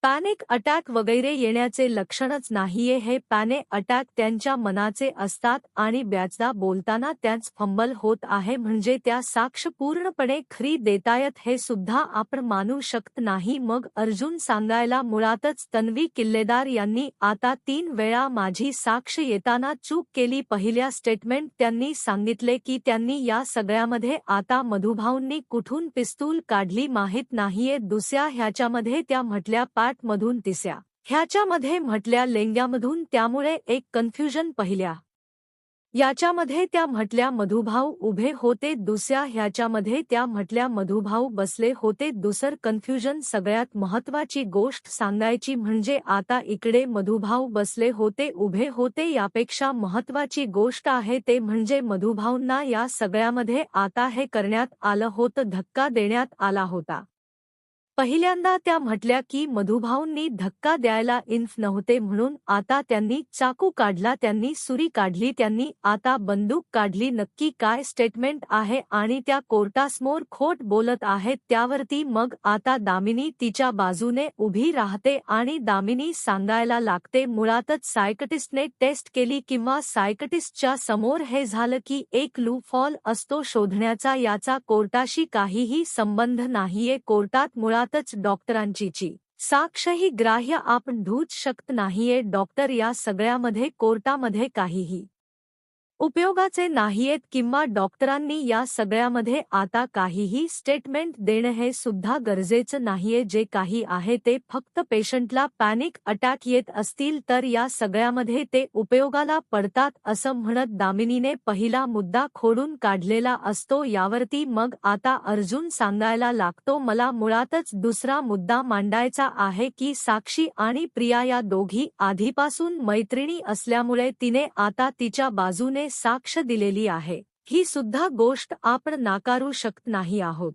Panic attack वगैरे येण्याचे लक्षणच नाहीये. हे पॅनिक अटॅक त्यांच्या मनाचे असतात आणि बऱ्याचदा बोलताना त्यांच फंबल होत आहे, म्हणजे त्या साक्ष पूर्णपणे खरी देतायत हे सुद्धा आपण मानू शकत नाही. मग अर्जुन सांगायला मुळातच तन्वी किल्लेदार यांनी आता 3 वेळा माझी साक्ष येताना चूक केली. पहिल्या स्टेटमेंट त्यांनी सांगितले की त्यांनी या सगळ्यामध्ये आता मधुभाऊंनी कुठून पिस्तूल काढली माहीत नाहीये. दुसऱ्या ह्याच्यामध्ये त्या म्हटल्या मधून, तिसऱ्या ह्याच्यामध्ये म्हटल्या लेंग्यामधून, त्यामुळे एक कन्फ्युजन. पहिल्या याच्यामध्ये त्या म्हटल्या मधुभाऊ उभे होते, दुसऱ्या ह्याच्यामध्ये त्या म्हटल्या मधुभाऊ बसले होते. दुसरं कन्फ्युजन. सगळ्यात महत्त्वाची गोष्ट सांगायची म्हणजे आता इकडे मधुभाऊ बसले होते, उभे होते. यापेक्षा महत्त्वाची गोष्ट आहे ते म्हणजे मधुभाऊंना या सगळ्यामध्ये आता हे करण्यात आलं होतं, धक्का देण्यात आला होता. पहिल्यांदा त्या म्हटल्या की मधुभाऊंनी धक्का द्यायला इन्फ नव्हते म्हणून. आता त्यांनी चाकू काढला, त्यांनी सुरी काढली, त्यांनी आता बंदूक काढली. नक्की काय स्टेटमेंट आहे आणि त्या कोर्टासमोर खोट बोलत आहेत त्यावरती मग आता दामिनी तिच्या बाजूने उभी राहते आणि दामिनी सांगायला लागते मुळातच सायकटिस्टने टेस्ट केली किंवा सायकटिस्टच्या समोर हे झालं की एक लूपहॉल असतो शोधण्याचा, याचा कोर्टाशी काहीही संबंध नाहीये. कोर्टात मुळात डॉक्टरांची साक्षही ग्राह्य आपण धूच शकत नाहीये. डॉक्टर या सगळ्यामध्ये कोर्टामध्ये काहीही उपयोगाचे नाहीयेत किंवा डॉक्टरांनी या सगळ्यामध्ये आता काहीही स्टेटमेंट देणं हे सुद्धा गरजेचं नाहीये. जे काही आहे ते फक्त पेशंटला पॅनिक अटॅक येत असतील तर या सगळ्यामध्ये ते उपयोगाला पडतात असं म्हणत दामिनीने पहिला मुद्दा खोडून काढलेला असतो. यावरती मग आता अर्जुन सांगायला लागतो मला मुळातच दुसरा मुद्दा मांडायचा आहे की साक्षी आणि प्रिया या दोघी आधीपासून मैत्रिणी असल्यामुळे तिने आता तिच्या बाजूने साक्ष दिलेली आहे. ही सुद्धा गोष्ट आपण नाकारू शकत नाही आहोत.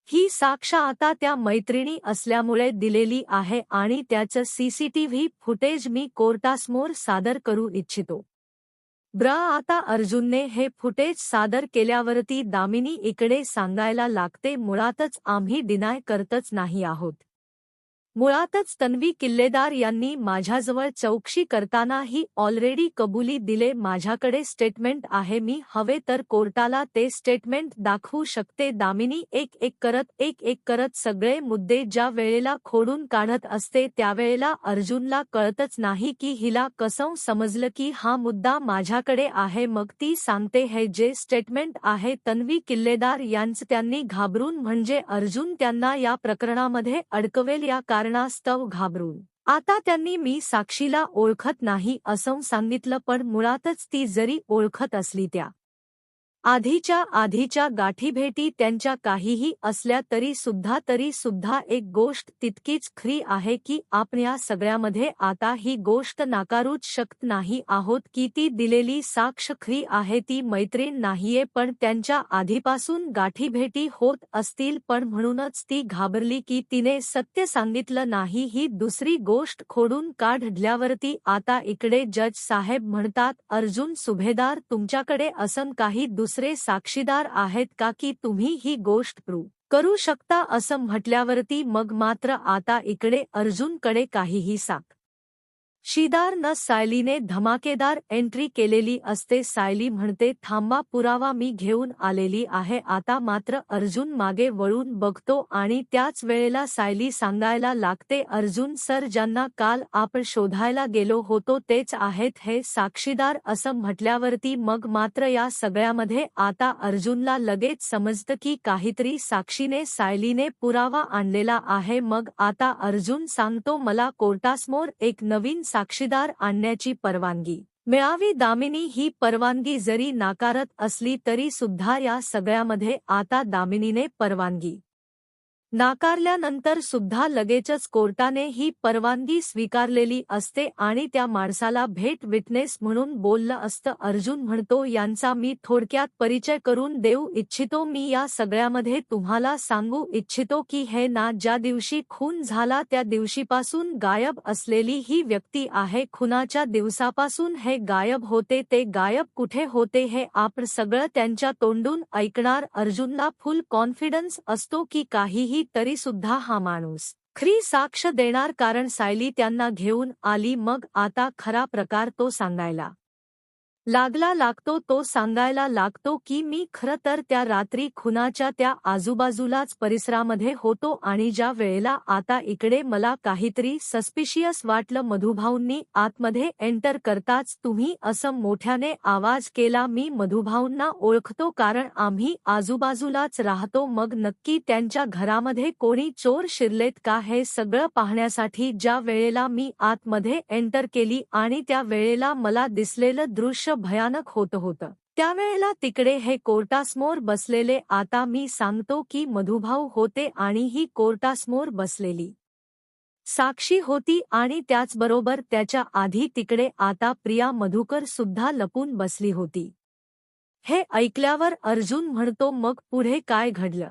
ही साक्ष आता त्या मैत्रिणी असल्यामुळे दिलेली आहे आणि त्याचं सीसीटीव्ही फुटेज मी कोर्टासमोर सादर करू इच्छितो. आता अर्जुनने हे फुटेज सादर केल्यावरती दामिनी इकडे सांगायला लागते मुळातच आम्ही डिनाय करतच नाही आहोत. मुळातच तन्वी किल्लेदार यांनी माझ्याजवळ चौकशी करताना ही ऑलरेडी कबुली दिले. माझ्याकडे स्टेटमेंट आहे, मी हवे तर कोर्टाला ते स्टेटमेंट दाखवू शकते. दामिनी एक एक करत सगळे मुद्दे ज्या वेळेला खोडून काढत असते त्यावेळेला अर्जुनला कळतच नाही की हिला कसं समजलं की हा मुद्दा माझ्याकडे आहे. मग ती सांगते हे जे स्टेटमेंट आहे तन्वी किल्लेदार यांचं, त्यांनी घाबरून म्हणजे अर्जुन त्यांना या प्रकरणामध्ये अडकवेल या कारणास्तव घाबरून आता त्यांनी मी साक्षीला ओळखत नाही असं सांगितलं. पण मुळातच ती जरी ओळखत असली त्या आधीच्या गाठीभेटी त्यांच्या काहीही असल्या तरी सुद्धा एक गोष्ट तितकीच खरी आहे की आपण या सगळ्यामध्ये आता ही गोष्ट नाकारूच शकत नाही आहोत की ती दिलेली साक्ष खरी आहे. ती मैत्रीण नाहीये पण त्यांच्या आधीपासून गाठीभेटी होत असतील पण म्हणूनच ती घाबरली की तिने सत्य सांगितलं नाही. ही दुसरी गोष्ट खोडून काढल्यावरती आता इकडे जज साहेब म्हणतात अर्जुन सुभेदार तुमच्याकडे असं काही दुसरे साक्षीदार आहेत का की तुम्ही ही गोष्ट प्रूव्ह करू शकता असं म्हटल्यावरती मग मात्र आता इकडे अर्जुनकडे काहीही साक्षीदार न सायलीने धमाकेदार एंट्री केलेली असते. सायली म्हणते थांबा पुरावा मी घेऊन आलेली आहे. आता मात्र अर्जुन मागे वळून बघतो आणि त्याच वेळेला सायली सांगायला लागते अर्जुन सर ज्यांना काल आपण शोधायला गेलो होतो तेच आहेत हे साक्षीदार. असं म्हटल्यावरती मग मात्र या सगळ्यामध्ये आता अर्जुनला लगेच समजतं की काहीतरी साक्षीने सायलीने पुरावा आणलेला आहे. मग आता अर्जुन सांगतो मला कोर्टासमोर एक नवीन साक्षीदार आणण्याची परवानगी मिळावी. दामिनी ही परवानगी जरी नाकारत असली तरी सुद्धा या सगळ्यामध्ये आता दामिनीने परवानगी नाकारल्यानंतर सुद्धा लगेचच कोर्टाने ही परवानगी स्वीकारलेली असते आणि त्या माणसाला भेट विटनेस म्हणून बोललं असतं. अर्जुन म्हणतो यांचा मी थोडक्यात परिचय करून देऊ इच्छितो. मी या सगळ्यामध्ये तुम्हाला सांगू इच्छितो की हे ना ज्या दिवशी खून झाला त्या दिवशीपासून गायब असलेली ही व्यक्ती आहे. खुनाच्या दिवसापासून हे गायब होते. ते गायब कुठे होते हे आपण सगळं त्यांच्या तोंडून ऐकणार. अर्जुनला फुल कॉन्फिडन्स असतो की काहीही तरी सुद्धा हा माणूस खरी साक्ष देणार कारण सायली त्यांना घेऊन आली. मग आता खरा प्रकार तो सांगायला लागतो. तो सांगायला लागतो की मी खरं तर त्या रात्री खुनाच्या त्या आजूबाजूलाच परिसरामध्ये होतो आणि ज्या वेळेला आता इकडे मला काहीतरी सस्पिशियस वाटलं. मधुभाऊंनी आतमध्ये एंटर करताच तुम्ही असं मोठ्याने आवाज केला. मी मधुभाऊंना ओळखतो कारण आम्ही आजूबाजूलाच राहतो. मग नक्की त्यांच्या घरामध्ये कोणी चोर शिरलेत का हे सगळं पाहण्यासाठी ज्या वेळेला मी आतमध्ये एंटर केली आणि त्या वेळेला मला दिसलेलं दृश्य भयानक होतं. त्यावेळेला तिकडे हे कोर्टासमोर बसलेले. आता मी सांगतो की मधुभाऊ होते आणि ही कोर्टासमोर बसलेली साक्षी होती आणि त्याचबरोबर त्याच्या आधी तिकडे आता प्रिया मधुकर सुद्धा लपून बसली होती. हे ऐकल्यावर अर्जुन म्हणतो मग पुढे काय घडलं?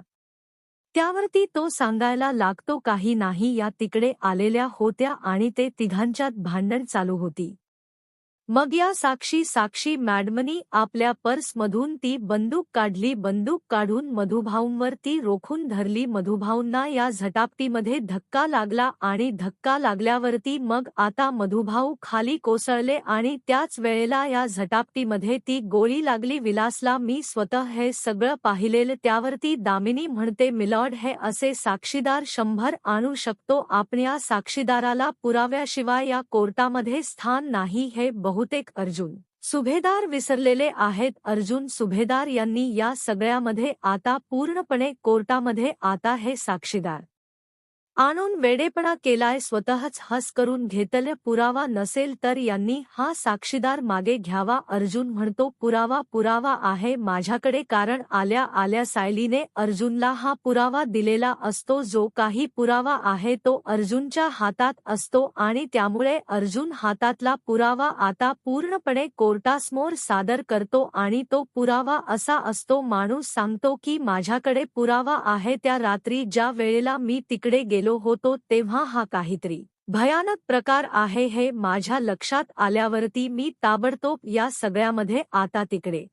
त्यावरती तो सांगायला लागतो काही नाही, या तिकडे आलेल्या होत्या आणि ते तिघांच्यात भांडण चालू होती. मग या साक्षी मॅडमनी आपल्या पर्समधून ती बंदूक काढली. बंदूक काढून मधुभाऊंवर ती रोखून धरली. मधुभाऊंना या झटापटीमध्ये धक्का लागला आणि धक्का लागल्यावरती मग आता मधुभाऊ खाली कोसळले आणि त्याच वेळेला या झटापटीमध्ये ती गोळी लागली विलासला. मी स्वतः हे सगळं पाहिलेलं. त्यावरती दामिनी म्हणते मिलॉर्ड हे असे साक्षीदार 100 आणू शकतो आपण. या साक्षीदाराला पुराव्याशिवाय या कोर्टामध्ये स्थान नाही. हे बहुतेक अर्जुन सुभेदार विसरलेले आहेत. अर्जुन सुभेदार यांनी या सगळ्यामध्ये आता पूर्णपणे कोर्टामध्ये आता हे साक्षीदार आणून वेडेपणा केलाय. स्वतःच हस करून घेतलं. पुरावा नसेल तर यांनी हा साक्षीदार मागे घ्यावा. अर्जुन म्हणतो पुरावा आहे माझ्याकडे कारण आल्या सायलीने अर्जुनला हा पुरावा दिलेला असतो. जो काही पुरावा आहे तो अर्जुनच्या हातात असतो आणि त्यामुळे अर्जुन हातातला पुरावा आता पूर्णपणे कोर्टासमोर सादर करतो आणि तो पुरावा असा असतो. माणूस सांगतो की माझ्याकडे पुरावा आहे. त्या रात्री ज्या वेळेला मी तिकडे गेलो होतो तेव्हा हा काहीतरी भयानक प्रकार आहे हे माझ्या लक्षात आल्यावरती मी ताबडतोब या सगळ्यामध्ये आता तिकडे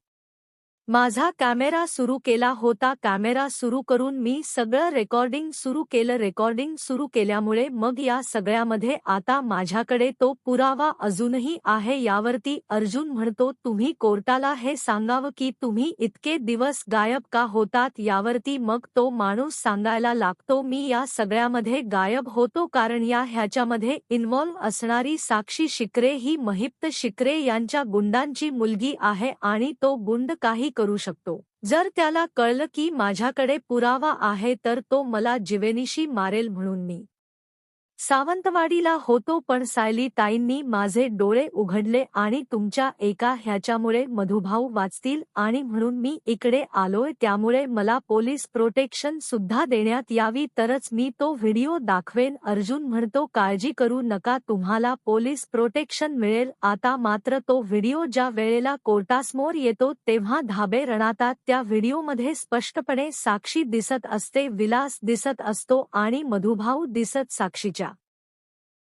माझा कॅमेरा सुरू केला होता. कॅमेरा सुरू करून मी सगळं रेकॉर्डिंग सुरू केलं. रेकॉर्डिंग सुरू केल्यामुळे मग या सगळ्यामध्ये आता माझ्याकडे तो पुरावा अजूनही आहे. यावरती अर्जुन म्हणतो तुम्ही कोर्टाला हे सांगावं की तुम्ही इतके दिवस गायब का होतात. यावरती मग तो माणूस सांगायला लागतो मी या सगळ्यामध्ये गायब होतो कारण ह्याच्यामध्ये इन्व्हॉल्व असणारी साक्षी शिकरे ही महिप्त शिकरे यांच्या गुंडांची मुलगी आहे आणि तो गुंड काही करू शकतो. जर त्याला कळलं की माझ्याकडे पुरावा आहे तर तो मला जीवेनिशी मारेल. म्हणून मी सावंतवाडीला होतो पण सायली ताईंनी माझे डोळे उघडले आणि तुमच्या एका ह्याच्यामुळे मधुभाऊ वाचतील आणि म्हणून मी इकडे आलोय. त्यामुळे मला पोलीस प्रोटेक्शन सुद्धा देण्यात यावी तरच मी तो व्हिडिओ दाखवेन. अर्जुन म्हणतो काळजी करू नका तुम्हाला पोलीस प्रोटेक्शन मिळेल. आता मात्र तो व्हिडिओ ज्या वेळेला कोर्टासमोर येतो तेव्हा धाबे रणतात. त्या व्हिडिओमध्ये स्पष्टपणे साक्षी दिसत असते, विलास दिसत असतो आणि मधुभाऊ दिसत साक्षीच्या